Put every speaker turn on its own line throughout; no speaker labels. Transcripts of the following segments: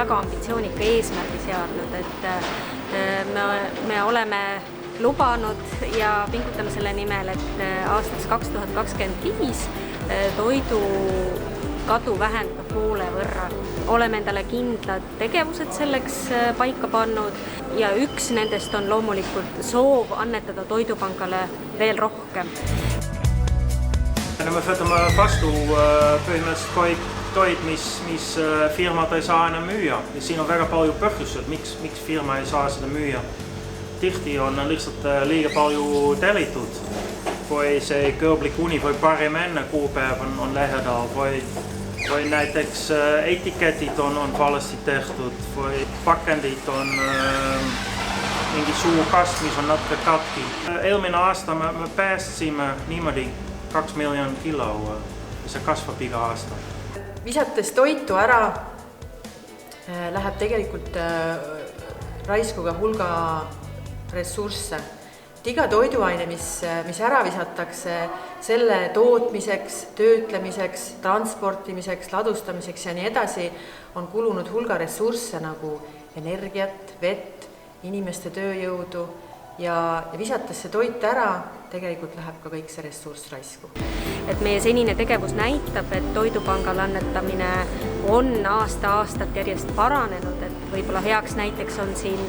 väga ambitsioonika eesmärgi seadnud, et me oleme lubanud ja pingutame selle nimel, et aastaks 2025 toidu kadu vähendab poole võrra. Oleme endale kindlad tegevused selleks paika pannud ja üks nendest on loomulikult soov annetada Toidupangale veel rohkem.
Me võtame vastu põhimõtteliselt toit, mis firmad ei saa enam müüa. Ja siin on väga palju põhjused, miks firma ei saa seda müüa. Tihti on lihtsalt liiga palju tellitud. Või see kõõblik uni või parim enne kuupäev on lähedal või näiteks etiketid on valesti tehtud või pakendid on mingi suur kast, mis on natuke katki. Eelmine aasta me päästsime niimoodi 2 miljonit kilo, see kasvab iga aasta.
Visates toitu ära läheb tegelikult raisku ka hulga ressursse. Iga toiduaine, mis ära visatakse, selle tootmiseks, töötlemiseks, transportimiseks, ladustamiseks ja nii edasi, on kulunud hulga ressursse nagu energiat, vett, inimeste tööjõudu ja visates see toit ära, tegelikult läheb ka kõik see ressurss raisku.
Et meie senine tegevus näitab, et Toidupangal annetamine on aasta-aastat järjest paranenud, et võib-olla heaks näiteks on siin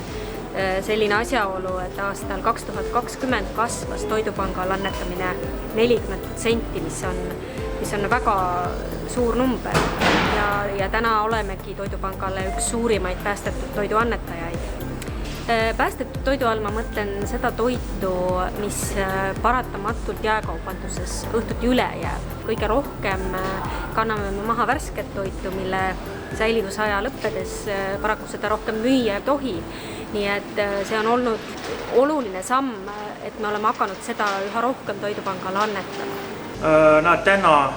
selline asjaolu, et aastal 2020 kasvas Toidupangal annetamine 40%, mis on väga suur number ja täna olemegi Toidupangale üks suurimaid päästetud toiduannetajaid. Päästetud toidu all ma mõtlen seda toitu, mis paratamatult jääkaubanduses õhtuti üle jääb. Kõige rohkem kanname maha värsket toitu, mille säilivusaja lõppedes paraku seda rohkem müüa ei tohi. Nii et see on olnud oluline samm, et me oleme hakanud seda üha rohkem Toidupangale annetama.
Täna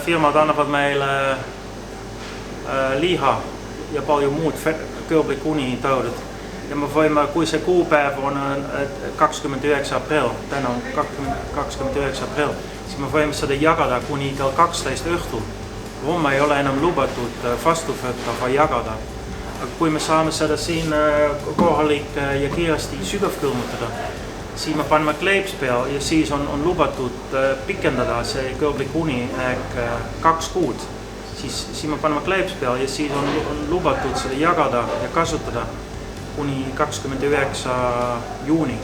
firmad annavad meile liha ja palju muud kõõblik uni toodud. Ja me võime, kui see kuupäev on 29. aprill, täna on 29. aprill, siis me võime seda jagada kuni kell 12 õhtul. Homme ei ole enam lubatud vastu võtta või jagada. Aga kui me saame seda siin kohalik ja kiiresti sügavkülmutada, siis me paneme kleeps peal ja siis on lubatud pikendada see kõõblik uni 2 kuud. Siis me paneme kleeps peal ja siis on lubatud seda jagada ja kasutada kuni 29. juuni.